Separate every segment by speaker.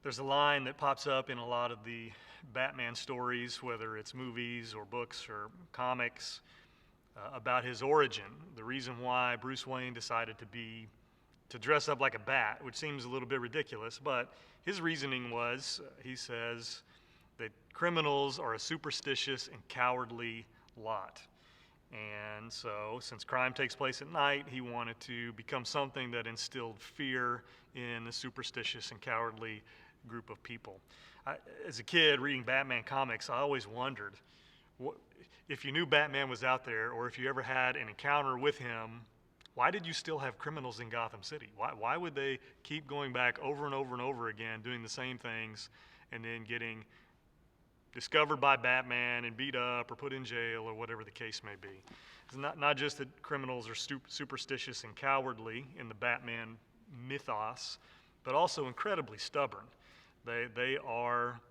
Speaker 1: There's a line that pops up in a lot of the Batman stories, whether it's movies or books or comics, about his origin. The reason why Bruce Wayne decided to dress up like a bat, which seems a little bit ridiculous, but his reasoning was, he says, that criminals are a superstitious and cowardly lot. And so, since crime takes place at night, he wanted to become something that instilled fear in a superstitious and cowardly group of people. As a kid reading Batman comics, I always wondered if you knew Batman was out there, or if you ever had an encounter with him, why did you still have criminals in Gotham City? Why would they keep going back over and over and over again, doing the same things, and then getting discovered by Batman and beat up or put in jail or whatever the case may be? It's not just that criminals are superstitious and cowardly in the Batman mythos, but also incredibly stubborn. They are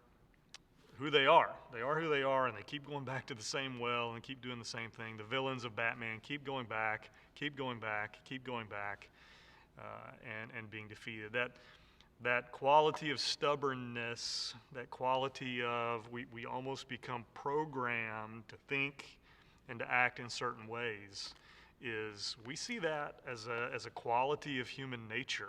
Speaker 1: who they are. They are who they are, and they keep going back to the same well and keep doing the same thing. The villains of Batman keep going back, keep going back, keep going back, and being defeated. That quality of stubbornness, that quality of we almost become programmed to think and to act in certain ways, we see that as a quality of human nature,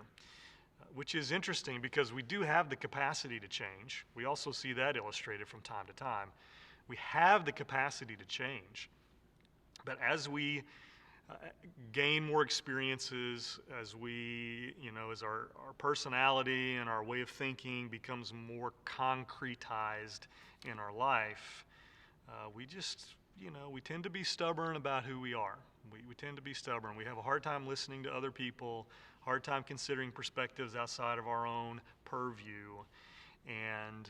Speaker 1: which is interesting because we do have the capacity to change. We also see that illustrated from time to time. We have the capacity to change, but as we gain more experiences, as as our personality and our way of thinking becomes more concretized in our life, we tend to be stubborn about who we are. We tend to be stubborn. We have a hard time listening to other people, hard time considering perspectives outside of our own purview. And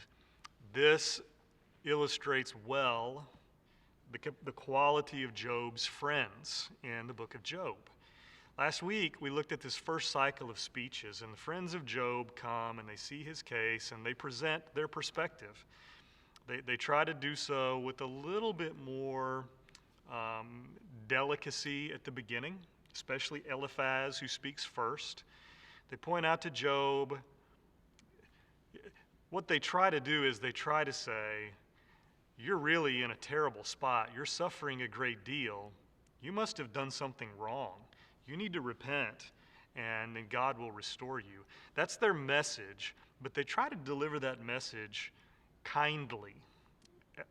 Speaker 1: this illustrates well the quality of Job's friends in the book of Job. Last week, we looked at this first cycle of speeches, and the friends of Job come and they see his case and they present their perspective. They try to do so with a little bit more delicacy at the beginning, especially Eliphaz, who speaks first. They point out to Job, what they try to do is they try to say, you're really in a terrible spot. You're suffering a great deal. You must have done something wrong. You need to repent, and then God will restore you. That's their message, but they try to deliver that message kindly.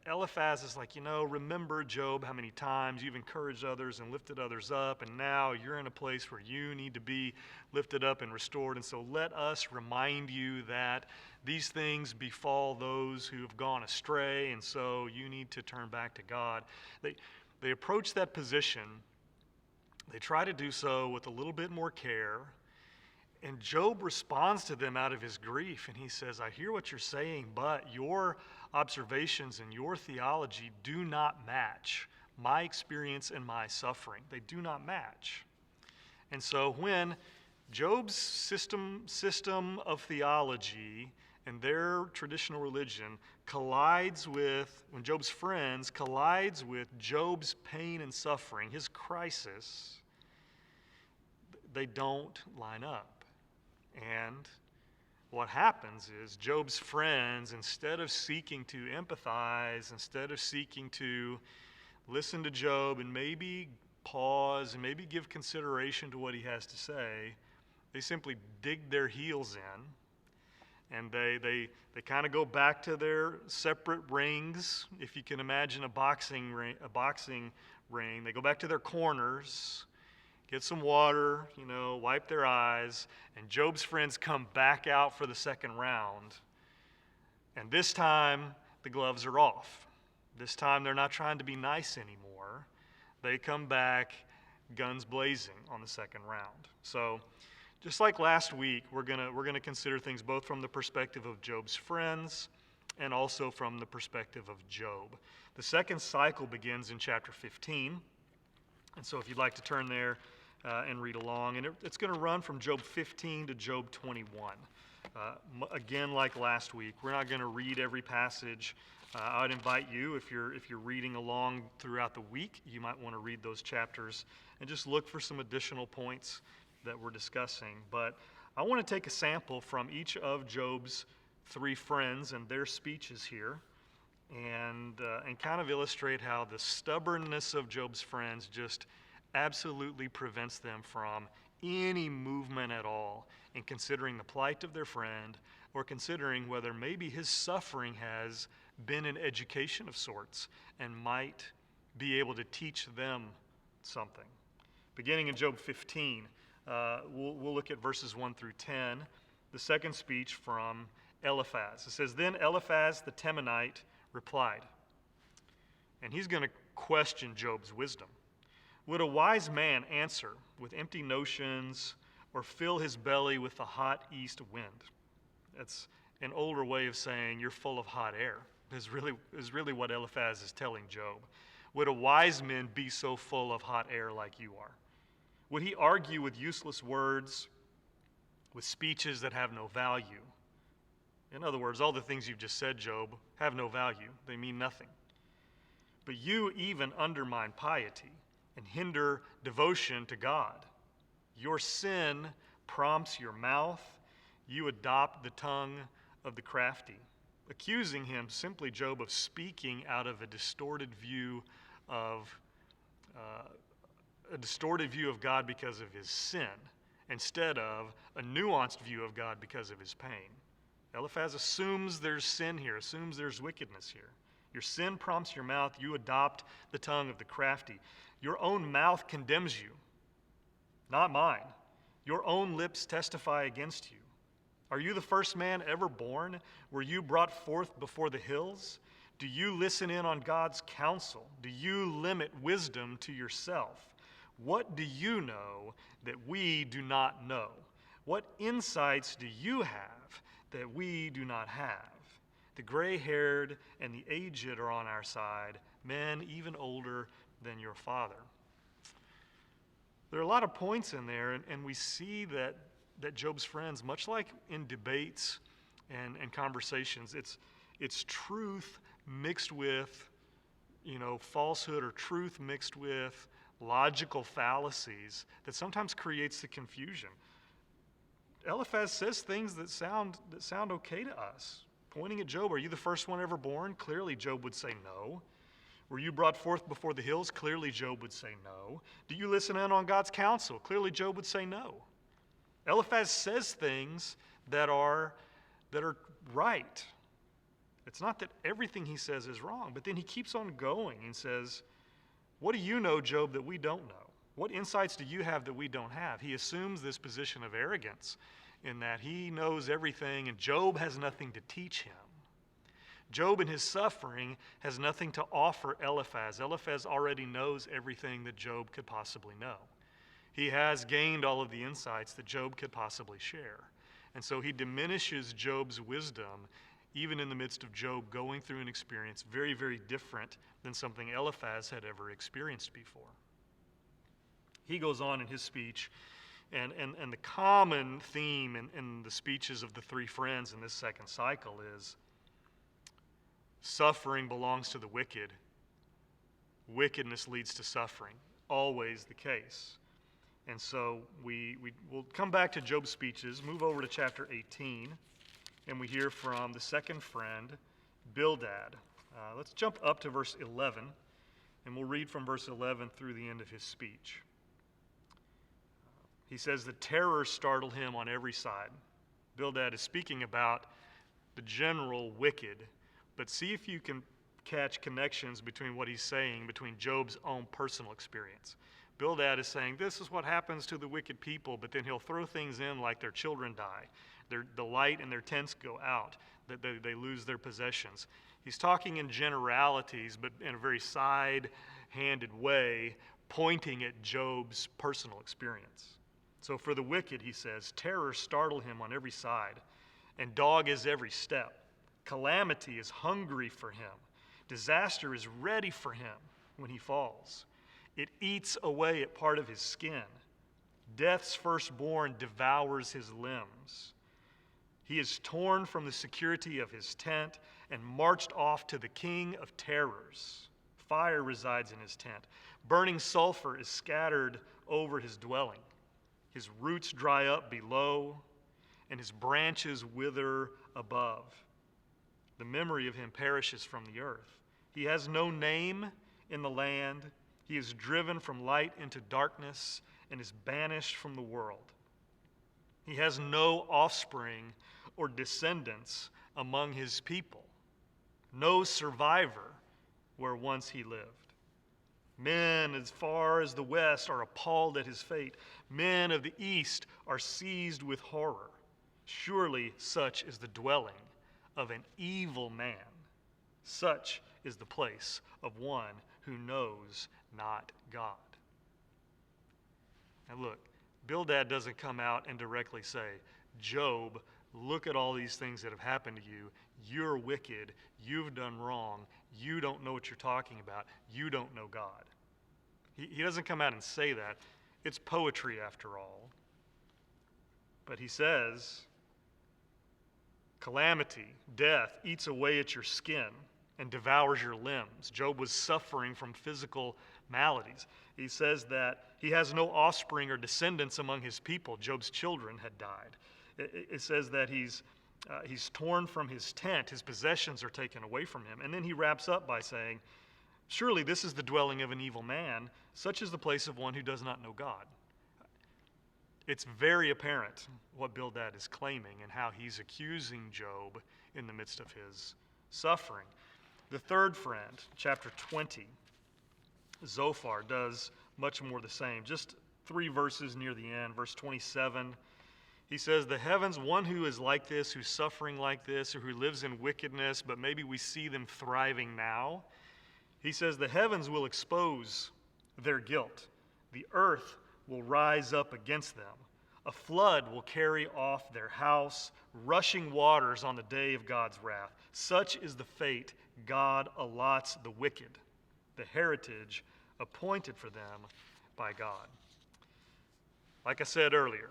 Speaker 1: Eliphaz is like, remember, Job, how many times you've encouraged others and lifted others up, and now you're in a place where you need to be lifted up and restored. And so let us remind you that these things befall those who have gone astray, and so you need to turn back to God. They approach that position. They try to do so with a little bit more care. And Job responds to them out of his grief, and he says, I hear what you're saying, but your observations and your theology do not match my experience and my suffering. They do not match. And so when Job's system of theology and their traditional religion when Job's friends collides with Job's pain and suffering, his crisis, they don't line up. And what happens is Job's friends, instead of seeking to empathize, instead of seeking to listen to Job and maybe pause and maybe give consideration to what he has to say, they simply dig their heels in, and they kind of go back to their separate rings. If you can imagine a boxing ring, they go back to their corners, get some water, wipe their eyes, and Job's friends come back out for the second round. And this time, the gloves are off. This time, they're not trying to be nice anymore. They come back guns blazing on the second round. So, just like last week, we're gonna consider things both from the perspective of Job's friends and also from the perspective of Job. The second cycle begins in chapter 15. And so if you'd like to turn there and read along, and it's going to run from Job 15 to Job 21. Again, like last week, we're not going to read every passage. I'd invite you, if you're reading along throughout the week, you might want to read those chapters and just look for some additional points that we're discussing. But I want to take a sample from each of Job's three friends and their speeches here, and kind of illustrate how the stubbornness of Job's friends just absolutely prevents them from any movement at all in considering the plight of their friend, or considering whether maybe his suffering has been an education of sorts and might be able to teach them something. Beginning in Job 15, we'll look at verses 1 through 10, the second speech from Eliphaz. It says, "Then Eliphaz the Temanite replied," and he's going to question Job's wisdom. "Would a wise man answer with empty notions, or fill his belly with the hot east wind?" That's an older way of saying you're full of hot air, is really what Eliphaz is telling Job. Would a wise man be so full of hot air like you are? Would he argue with useless words, with speeches that have no value? In other words, all the things you've just said, Job, have no value. They mean nothing. But you even undermine piety and hinder devotion to God. Your sin prompts your mouth. You adopt the tongue of the crafty, accusing him simply, Job, of speaking out of a distorted view of God because of his sin, instead of a nuanced view of God because of his pain. Eliphaz assumes there's sin here, assumes there's wickedness here. Your sin prompts your mouth. You adopt the tongue of the crafty. Your own mouth condemns you, not mine. Your own lips testify against you. Are you the first man ever born? Were you brought forth before the hills? Do you listen in on God's counsel? Do you limit wisdom to yourself? What do you know that we do not know? What insights do you have that we do not have? The gray-haired and the aged are on our side, men even older than your father. There are a lot of points in there, and we see that Job's friends, much like in debates and conversations, it's truth mixed with, falsehood, or truth mixed with logical fallacies that sometimes creates the confusion. Eliphaz says things that sound okay to us. Pointing at Job, are you the first one ever born? Clearly Job would say no. Were you brought forth before the hills? Clearly Job would say no. Do you listen in on God's counsel? Clearly Job would say no. Eliphaz says things that are right. It's not that everything he says is wrong, but then he keeps on going and says, what do you know, Job, that we don't know? What insights do you have that we don't have? He assumes this position of arrogance in that he knows everything and Job has nothing to teach him. Job in his suffering has nothing to offer Eliphaz. Eliphaz already knows everything that Job could possibly know. He has gained all of the insights that Job could possibly share. And so he diminishes Job's wisdom even in the midst of Job going through an experience very, very different than something Eliphaz had ever experienced before. He goes on in his speech, and the common theme in the speeches of the three friends in this second cycle is suffering belongs to the wicked. Wickedness leads to suffering. Always the case. And so we'll come back to Job's speeches, move over to chapter 18, and we hear from the second friend, Bildad. Let's jump up to verse 11, and we'll read from verse 11 through the end of his speech. He says, the terror startled him on every side. Bildad is speaking about the general wicked, but see if you can catch connections between what he's saying, between Job's own personal experience. Bildad is saying, this is what happens to the wicked people, but then he'll throw things in like their children die. The light in their tents go out, that they lose their possessions. He's talking in generalities, but in a very side-handed way, pointing at Job's personal experience. So for the wicked, he says, terror startled him on every side, and dog is every step. Calamity is hungry for him. Disaster is ready for him when he falls. It eats away at part of his skin. Death's firstborn devours his limbs. He is torn from the security of his tent and marched off to the king of terrors. Fire resides in his tent. Burning sulfur is scattered over his dwelling. His roots dry up below, and his branches wither above. The memory of him perishes from the earth. He has no name in the land. He is driven from light into darkness and is banished from the world. He has no offspring or descendants among his people, no survivor where once he lived. Men as far as the west are appalled at his fate. Men of the east are seized with horror. Surely such is the dwelling of an evil man. Such is the place of one who knows not God. Now look, Bildad doesn't come out and directly say, Job, look at all these things that have happened to you. You're wicked. You've done wrong. You don't know what you're talking about. You don't know God. He doesn't come out and say that. It's poetry after all. But he says, calamity, death, eats away at your skin and devours your limbs. Job was suffering from physical maladies. He says that he has no offspring or descendants among his people. Job's children had died. It says that he's torn from his tent. His possessions are taken away from him. And then he wraps up by saying, surely this is the dwelling of an evil man. Such is the place of one who does not know God. It's very apparent what Bildad is claiming and how he's accusing Job in the midst of his suffering. The third friend, chapter 20, Zophar, does much more the same. Just 3 verses near the end, verse 27. He says, the heavens, one who is like this, who's suffering like this, or who lives in wickedness, but maybe we see them thriving now. He says, the heavens will expose their guilt. The earth will rise up against them. A flood will carry off their house, rushing waters on the day of God's wrath. Such is the fate God allots the wicked, the heritage appointed for them by God. Like I said earlier,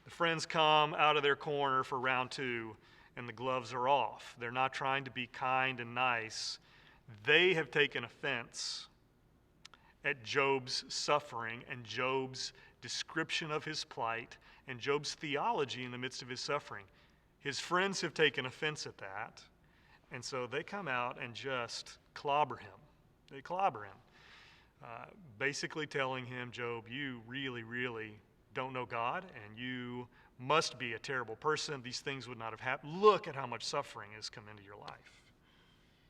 Speaker 1: the friends come out of their corner for round 2, and the gloves are off. They're not trying to be kind and nice. They have taken offense at Job's suffering and Job's description of his plight and Job's theology in the midst of his suffering. His friends have taken offense at that, and so they come out and just clobber him. They clobber him, basically telling him, Job, you really, really don't know God, and you must be a terrible person. These things would not have happened. Look at how much suffering has come into your life.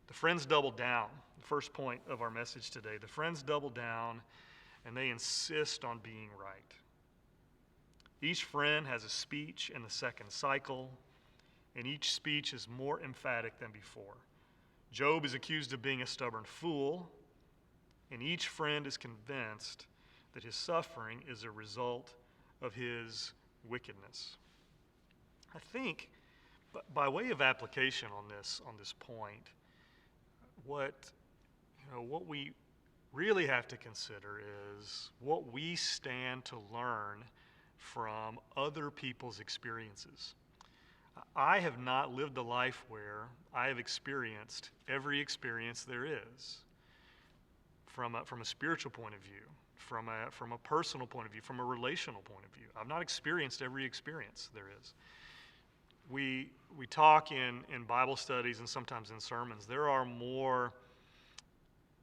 Speaker 1: The friends double down. The first point of our message today. The friends double down, and they insist on being right. Each friend has a speech in the second cycle, and each speech is more emphatic than before. Job is accused of being a stubborn fool, and each friend is convinced that his suffering is a result of his wickedness. I think, by way of application on this point, what we really have to consider is what we stand to learn from other people's experiences. I have not lived a life where I have experienced every experience there is from a spiritual point of view, from a personal point of view, from a relational point of view. I've not experienced every experience there is. We talk in Bible studies and sometimes in sermons. There are more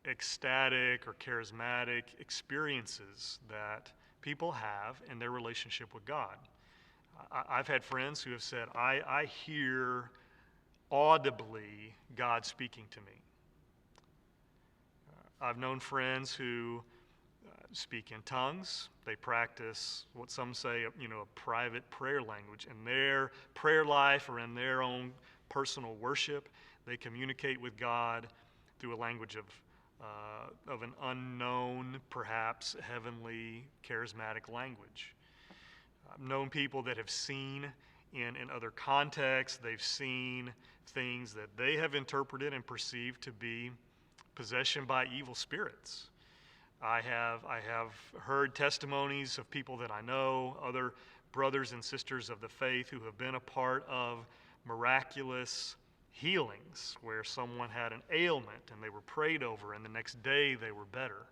Speaker 1: ecstatic or charismatic experiences that people have in their relationship with God. I've had friends who have said, I hear audibly God speaking to me. I've known friends who speak in tongues. They practice what some say, a private prayer language. In their prayer life or in their own personal worship, they communicate with God through a language of an unknown, perhaps heavenly, charismatic language. I've known people that have seen in other contexts, they've seen things that they have interpreted and perceived to be possession by evil spirits. I have heard testimonies of people that I know, other brothers and sisters of the faith who have been a part of miraculous healings where someone had an ailment and they were prayed over and the next day they were better.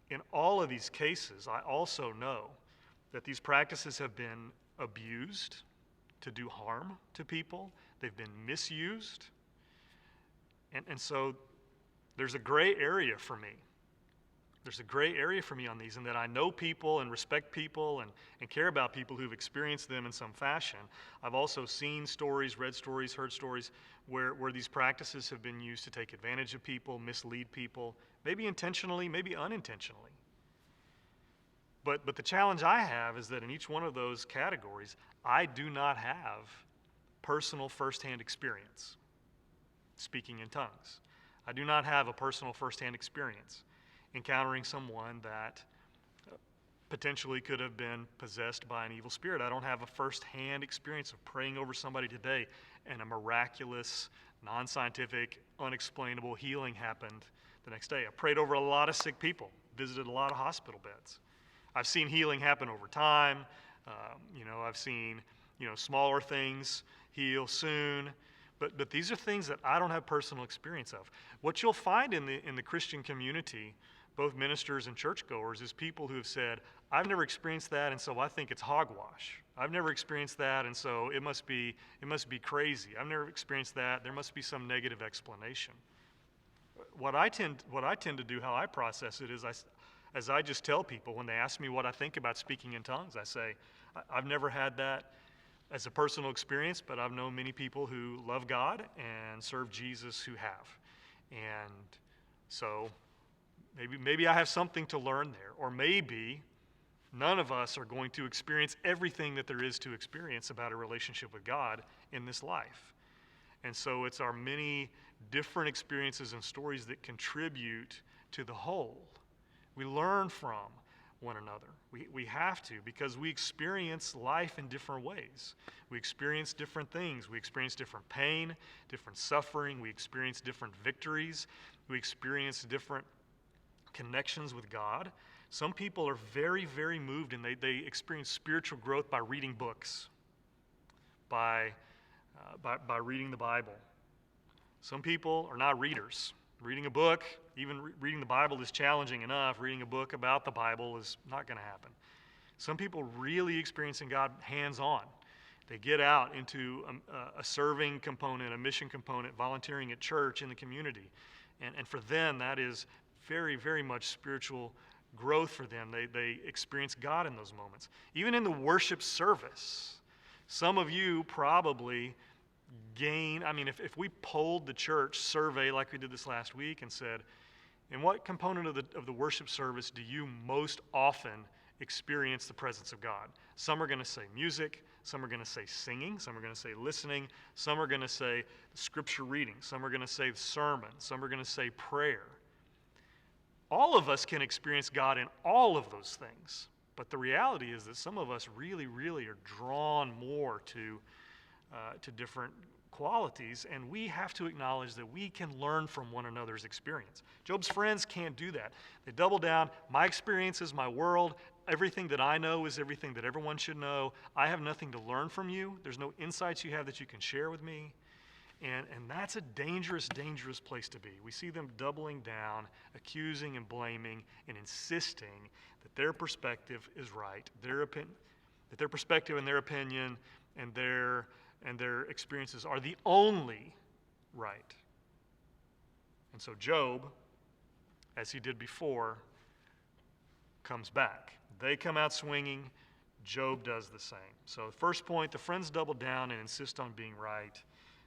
Speaker 1: In all of these cases, I also know that these practices have been abused to do harm to people. They've been misused. And so there's a gray area for me. There's a gray area for me on these, in that I know people and respect people and care about people who've experienced them in some fashion. I've also seen stories, read stories, heard stories where these practices have been used to take advantage of people, mislead people, maybe intentionally, maybe unintentionally. But the challenge I have is that in each one of those categories, I do not have personal firsthand experience speaking in tongues. I do not have a personal firsthand experience encountering someone that potentially could have been possessed by an evil spirit. I don't have a firsthand experience of praying over somebody today and a miraculous, non-scientific, unexplainable healing happened the next day. I prayed over a lot of sick people, visited a lot of hospital beds. I've seen healing happen over time. I've seen, smaller things heal soon. But these are things that I don't have personal experience of. What you'll find in the Christian community, both ministers and churchgoers, is people who have said, I've never experienced that, and so I think it's hogwash. I've never experienced that, and so it must be crazy. I've never experienced that. There must be some negative explanation. What I tend to do, how I process it, is as I just tell people when they ask me what I think about speaking in tongues, I say, I've never had that as a personal experience, but I've known many people who love God and serve Jesus who have. And so maybe I have something to learn there, or maybe none of us are going to experience everything that there is to experience about a relationship with God in this life. And so it's our many different experiences and stories that contribute to the whole. We learn from one another. We have to, because we experience life in different ways. We experience different things. We experience different pain, different suffering. We experience different victories. We experience different connections with God. Some people are very, very moved, and they experience spiritual growth by reading books, by reading the Bible. Some people are not readers. Reading a book, even reading the Bible is challenging enough. Reading a book about the Bible is not going to happen. Some people really experiencing God hands-on. They get out into a serving component, a mission component, volunteering at church, in the community. And for them, that is very, very much spiritual growth for them. They experience God in those moments. Even in the worship service, some of you probably gain, if we polled the church survey like we did this last week and said, in what component of the worship service do you most often experience the presence of God? Some are going to say music, some are going to say singing, some are going to say listening, some are going to say scripture reading, some are going to say sermon, some are going to say prayer. All of us can experience God in all of those things, but the reality is that some of us really, really are drawn more to different qualities, and we have to acknowledge that we can learn from one another's experience. Job's friends can't do that. They double down. My experience is my world. Everything that I know is everything that everyone should know. I have nothing to learn from you. There's no insights you have that you can share with me. And that's a dangerous, dangerous place to be. We see them doubling down, accusing and blaming, and insisting that their perspective is right, that their perspective and their opinion and their experiences are the only right. And so Job, as he did before, comes back. They come out swinging. Job does the same. So first point, the friends double down and insist on being right.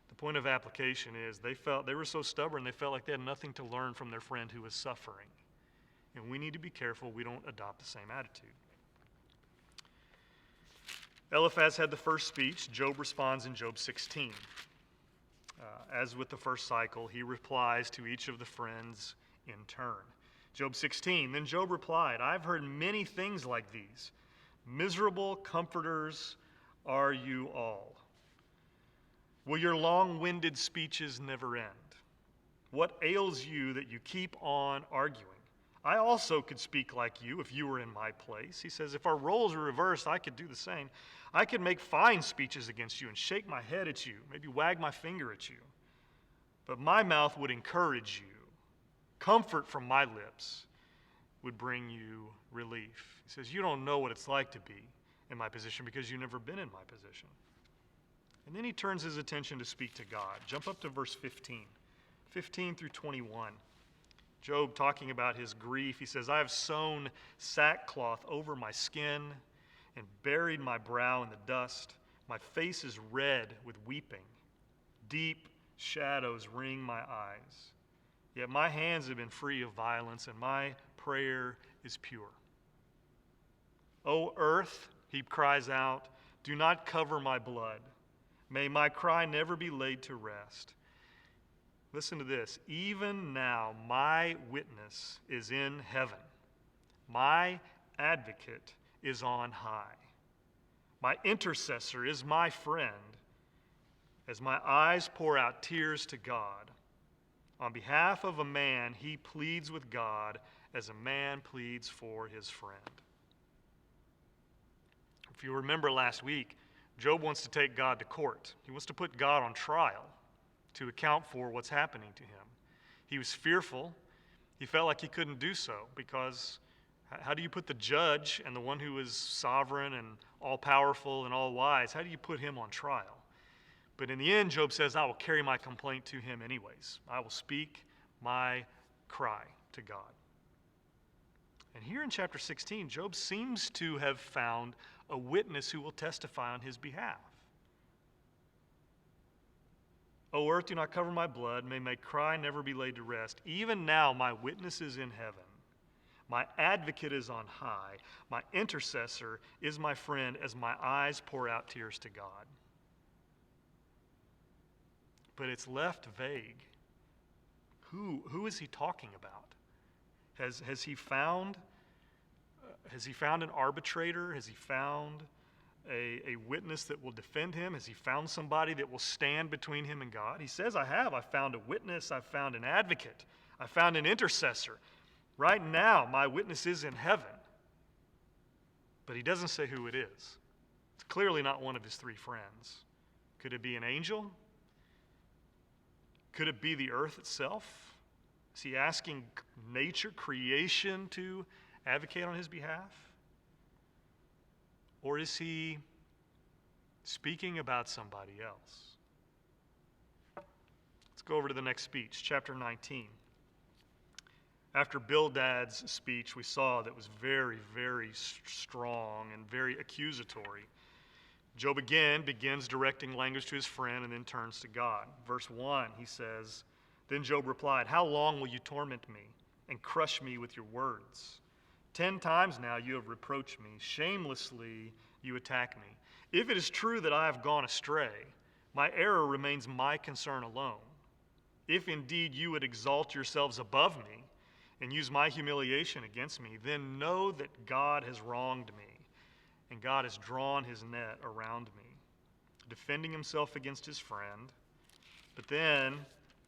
Speaker 1: The point of application is they were so stubborn they felt like they had nothing to learn from their friend who was suffering. And we need to be careful we don't adopt the same attitude. Eliphaz had the first speech. Job responds in Job 16. As with the first cycle, he replies to each of the friends in turn. Job 16, then Job replied, I've heard many things like these. Miserable comforters are you all. Will your long-winded speeches never end? What ails you that you keep on arguing? I also could speak like you if you were in my place. He says, if our roles were reversed, I could do the same. I could make fine speeches against you and shake my head at you, maybe wag my finger at you. But my mouth would encourage you. Comfort from my lips would bring you relief. He says, you don't know what it's like to be in my position because you've never been in my position. And then he turns his attention to speak to God. Jump up to verse 15 through 21. Job talking about his grief. He says, I have sewn sackcloth over my skin and buried my brow in the dust. My face is red with weeping. Deep shadows ring my eyes. Yet my hands have been free of violence, and my prayer is pure. O earth, he cries out, do not cover my blood. May my cry never be laid to rest. Listen to this. Even now, my witness is in heaven. My advocate is on high. My intercessor is my friend. As my eyes pour out tears to God, on behalf of a man, he pleads with God as a man pleads for his friend. If you remember last week, Job wants to take God to court. He wants to put God on trial to account for what's happening to him. He was fearful. He felt like he couldn't do so because how do you put the judge and the one who is sovereign and all-powerful and all-wise, how do you put him on trial? But in the end, Job says, I will carry my complaint to him anyways. I will speak my cry to God. And here in chapter 16, Job seems to have found a witness who will testify on his behalf. O earth, do not cover my blood. May my cry never be laid to rest. Even now my witness is in heaven. My advocate is on high. My intercessor is my friend as my eyes pour out tears to God. But it's left vague. Who is he talking about? Has he found an arbitrator? Has he found a witness that will defend him? Has he found somebody that will stand between him and God? He says, I have. I found a witness. I found an advocate. I found an intercessor. Right now, my witness is in heaven. But he doesn't say who it is. It's clearly not one of his three friends. Could it be an angel? Could it be the earth itself? Is he asking nature, creation, to advocate on his behalf? Or is he speaking about somebody else? Let's go over to the next speech, chapter 19. After Bildad's speech, we saw that was very, very strong and very accusatory. Job again begins directing language to his friend and then turns to God. Verse 1, he says, Then Job replied, How long will you torment me and crush me with your words? 10 times now you have reproached me. Shamelessly you attack me. If it is true that I have gone astray, my error remains my concern alone. If indeed you would exalt yourselves above me and use my humiliation against me, then know that God has wronged me, and God has drawn his net around me, defending himself against his friend, but then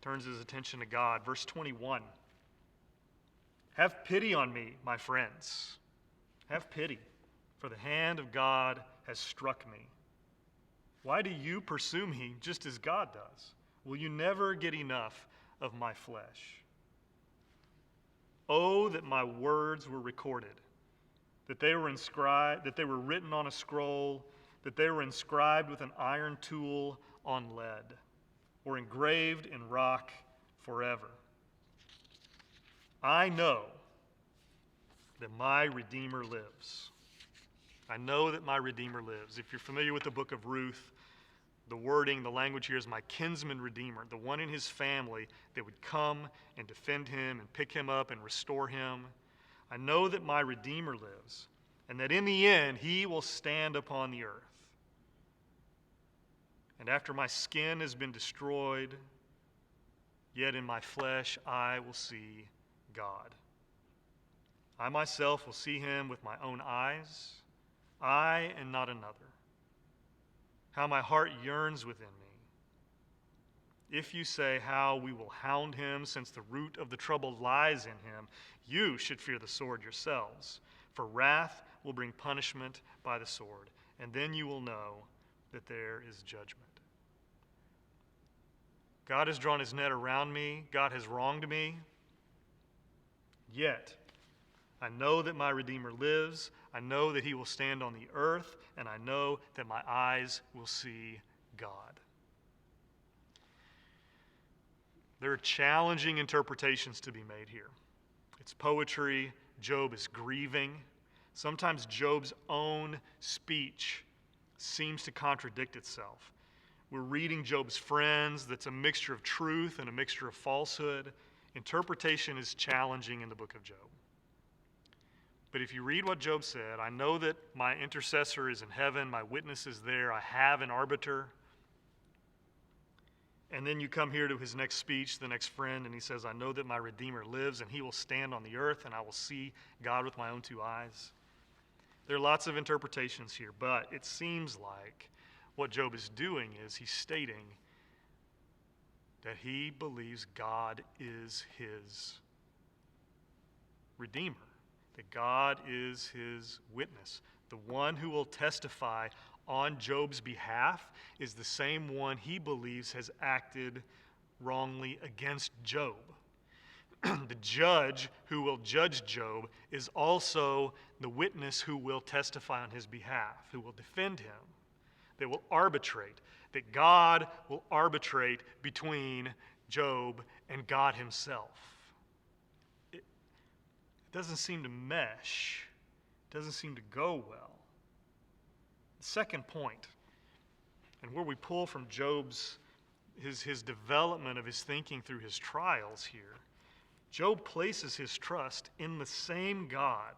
Speaker 1: turns his attention to God. Verse 21, Have pity on me, my friends. Have pity, for the hand of God has struck me. Why do you pursue me just as God does? Will you never get enough of my flesh? Oh, that my words were recorded, that they were inscribed, that they were written on a scroll, that they were inscribed with an iron tool on lead, or engraved in rock forever. I know that my Redeemer lives. I know that my Redeemer lives. If you're familiar with the book of Ruth, the wording, the language here is my kinsman redeemer, the one in his family that would come and defend him and pick him up and restore him. I know that my Redeemer lives, and that in the end he will stand upon the earth. And after my skin has been destroyed, yet in my flesh I will see God. I myself will see him with my own eyes, I and not another. How my heart yearns within me. If you say how we will hound him, since the root of the trouble lies in him, you should fear the sword yourselves, for wrath will bring punishment by the sword, and then you will know that there is judgment. God has drawn his net around me. God has wronged me. Yet, I know that my Redeemer lives. I know that he will stand on the earth, and I know that my eyes will see God. There are challenging interpretations to be made here. It's poetry. Job is grieving. Sometimes Job's own speech seems to contradict itself. We're reading Job's friends. That's a mixture of truth and a mixture of falsehood. Interpretation is challenging in the book of Job. But if you read what Job said, I know that my intercessor is in heaven, my witness is there, I have an arbiter. And then you come here to his next speech, the next friend, and he says, I know that my Redeemer lives, and he will stand on the earth, and I will see God with my own two eyes. There are lots of interpretations here, but it seems like what Job is doing is he's stating that he believes God is his Redeemer, that God is his witness. The one who will testify on Job's behalf is the same one he believes has acted wrongly against Job. The judge who will judge Job is also the witness who will testify on his behalf, who will defend him, that will arbitrate, that God will arbitrate between Job and God himself. It doesn't seem to mesh. It doesn't seem to go well. The second point, and where we pull from Job's his development of his thinking through his trials here, Job places his trust in the same God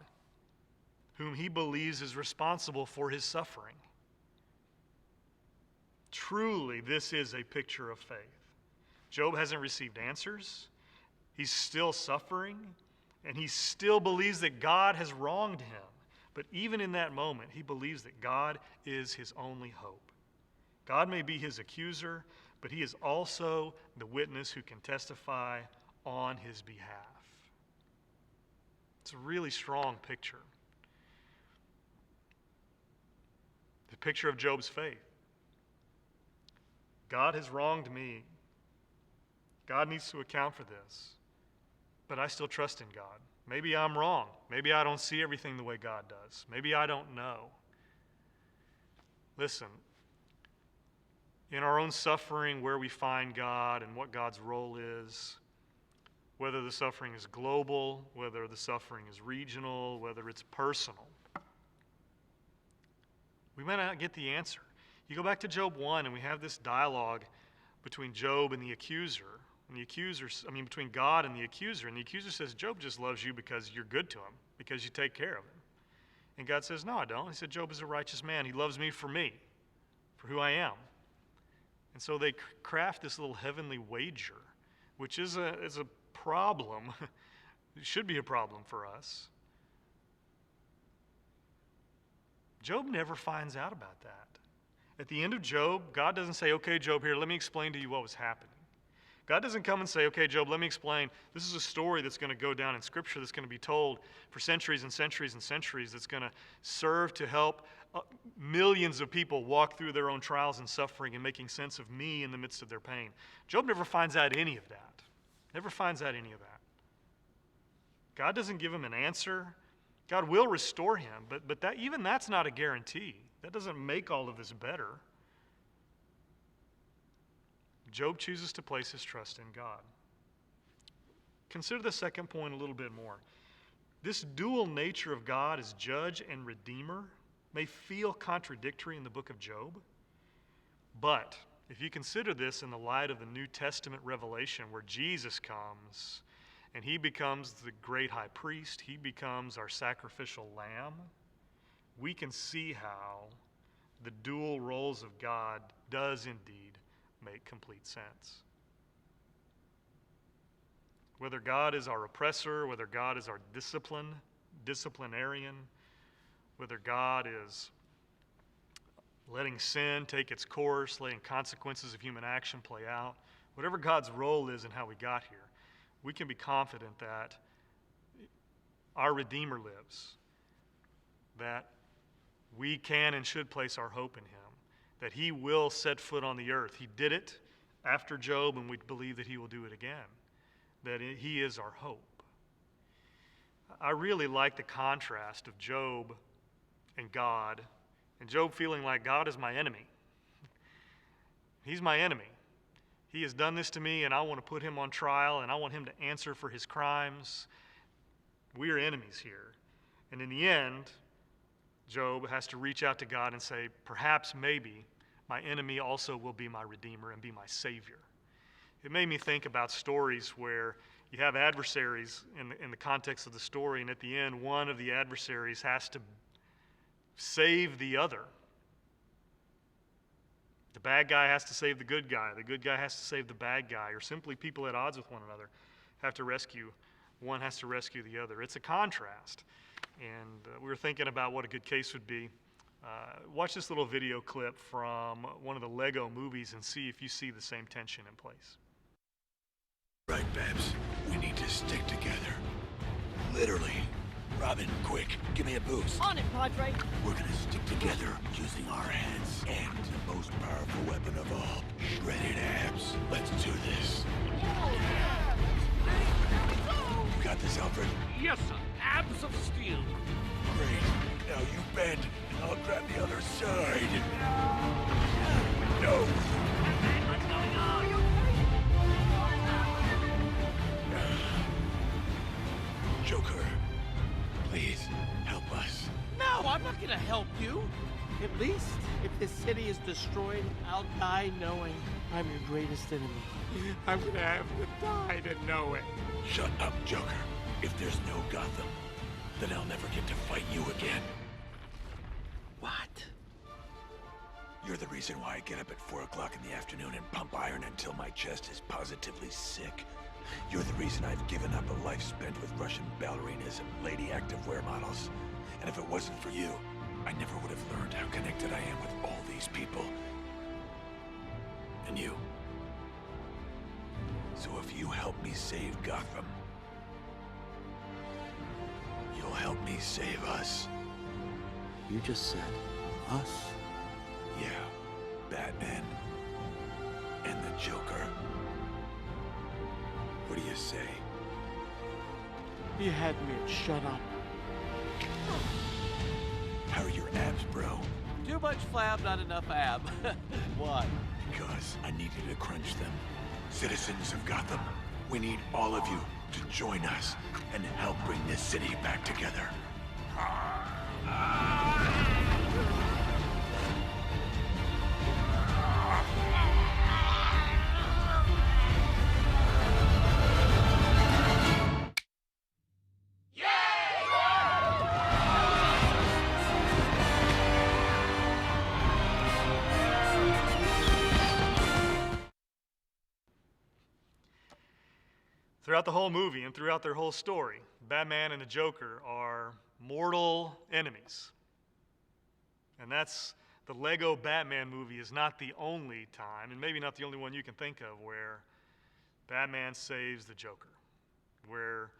Speaker 1: whom he believes is responsible for his suffering. Truly, this is a picture of faith. Job hasn't received answers. He's still suffering, and he still believes that God has wronged him. But even in that moment, he believes that God is his only hope. God may be his accuser, but he is also the witness who can testify on his behalf. It's a really strong picture. The picture of Job's faith. God has wronged me. God needs to account for this. But I still trust in God. Maybe I'm wrong. Maybe I don't see everything the way God does. Maybe I don't know. Listen, in our own suffering, where we find God and what God's role is, whether the suffering is global, whether the suffering is regional, whether it's personal, we may not get the answer. You go back to Job 1, and we have this dialogue between Job and the accuser. And between God and the accuser. And the accuser says, Job just loves you because you're good to him, because you take care of him. And God says, no, I don't. He said, Job is a righteous man. He loves me, for who I am. And so they craft this little heavenly wager, which is a problem. It should be a problem for us. Job never finds out about that. At the end of Job, God doesn't say, okay, Job, here, let me explain to you what was happening. God doesn't come and say, okay, Job, let me explain. This is a story that's going to go down in Scripture that's going to be told for centuries and centuries and centuries, that's going to serve to help millions of people walk through their own trials and suffering and making sense of me in the midst of their pain. Job never finds out any of that. Never finds out any of that. God doesn't give him an answer. God will restore him, but that's not a guarantee. That doesn't make all of this better. Job chooses to place his trust in God. Consider the second point a little bit more. This dual nature of God as judge and redeemer may feel contradictory in the book of Job, but if you consider this in the light of the New Testament revelation where Jesus comes and he becomes the great high priest, he becomes our sacrificial lamb, we can see how the dual roles of God does indeed make complete sense. Whether God is our oppressor, whether God is our disciplinarian, whether God is letting sin take its course, letting consequences of human action play out, whatever God's role is in how we got here, we can be confident that our Redeemer lives, that we can and should place our hope in him, that he will set foot on the earth. He did it after Job, and we believe that he will do it again, that he is our hope. I really like the contrast of Job and God, and Job feeling like God is my enemy. He's my enemy. He has done this to me, and I want to put him on trial, and I want him to answer for his crimes. We are enemies here. And in the end, Job has to reach out to God and say, perhaps, maybe, my enemy also will be my Redeemer and be my Savior. It made me think about stories where you have adversaries in the context of the story, and at the end, one of the adversaries has to save the other. The bad guy has to save the good guy has to save the bad guy, or simply people at odds with one another have to rescue, one has to rescue the other. It's a contrast. And we were thinking about what a good case would be. Watch this little video clip from one of the Lego movies and see if you see the same tension in place.
Speaker 2: Right, Babs. We need to stick together. Literally. Robin, quick, give me a boost.
Speaker 3: On it, Padre.
Speaker 2: We're gonna stick together using our heads and the most powerful weapon of all, shredded abs. Let's do this. You got this, Alfred?
Speaker 4: Yes, sir. Abs of steel.
Speaker 2: Great. Now you bend, and I'll grab the other side. No! Joker, please help us.
Speaker 4: No, I'm not gonna help you. At least, if this city is destroyed, I'll die knowing I'm your greatest enemy. I'm gonna have to die to know it.
Speaker 2: Shut up, Joker. If there's no Gotham, then I'll never get to fight you again.
Speaker 4: What?
Speaker 2: You're the reason why I get up at 4 o'clock in the afternoon and pump iron until my chest is positively sick. You're the reason I've given up a life spent with Russian ballerinas and lady activewear models. And if it wasn't for you, I never would have learned how connected I am with all these people. And you. So if you help me save Gotham, you'll help me save us.
Speaker 4: You just said us?
Speaker 2: Yeah, Batman and the Joker. What do you say?
Speaker 4: You had me at shut up.
Speaker 2: How are your abs, bro?
Speaker 4: Too much flab, not enough ab. Why?
Speaker 2: Because I need you to crunch them. Citizens of Gotham, we need all of you to join us and help bring this city back together.
Speaker 1: Throughout the whole movie and throughout their whole story, Batman and the Joker are mortal enemies. And that's the Lego Batman movie is not the only time, and maybe not the only one you can think of, where Batman saves the Joker, where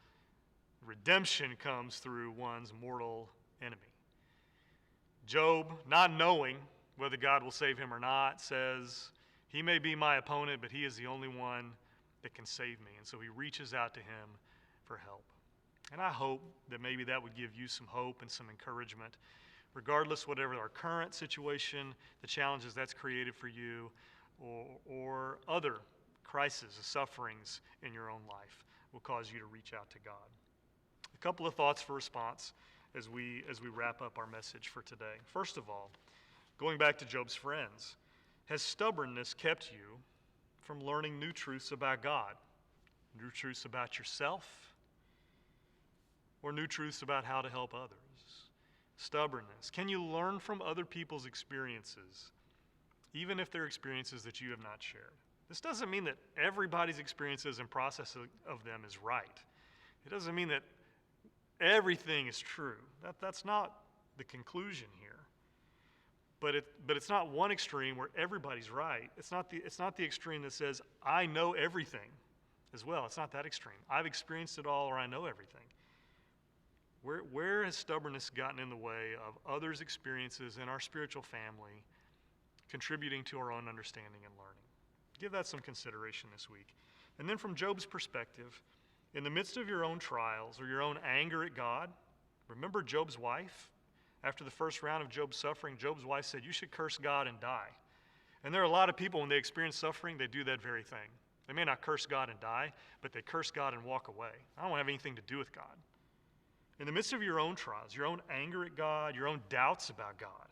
Speaker 1: redemption comes through one's mortal enemy. Job, not knowing whether God will save him or not, says, he may be my opponent, but he is the only one that can save me. And so he reaches out to him for help. And I hope that maybe that would give you some hope and some encouragement, regardless whatever our current situation, the challenges that's created for you, or other crises, sufferings in your own life will cause you to reach out to God. A couple of thoughts for response as we wrap up our message for today. First of all, going back to Job's friends, has stubbornness kept you from learning new truths about God, new truths about yourself, or new truths about how to help others? Stubbornness. Can you learn from other people's experiences, even if they're experiences that you have not shared? This doesn't mean that everybody's experiences and process of them is right. It doesn't mean that everything is true. That's not the conclusion here. But it's not one extreme where everybody's right. It's not the extreme that says, I know everything as well. It's not that extreme. I've experienced it all, or I know everything. Where has stubbornness gotten in the way of others' experiences in our spiritual family, contributing to our own understanding and learning? Give that some consideration this week. And then from Job's perspective, in the midst of your own trials or your own anger at God, remember Job's wife? After the first round of Job's suffering, Job's wife said, you should curse God and die. And there are a lot of people, when they experience suffering, they do that very thing. They may not curse God and die, but they curse God and walk away. I don't have anything to do with God. In the midst of your own trials, your own anger at God, your own doubts about God,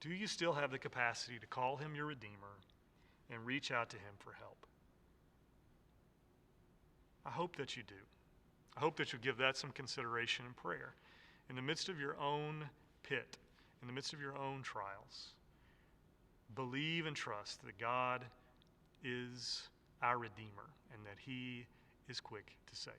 Speaker 1: do you still have the capacity to call him your Redeemer and reach out to him for help? I hope that you do. I hope that you'll give that some consideration and prayer. In the midst of your own pit, in the midst of your own trials, believe and trust that God is our Redeemer and that he is quick to save.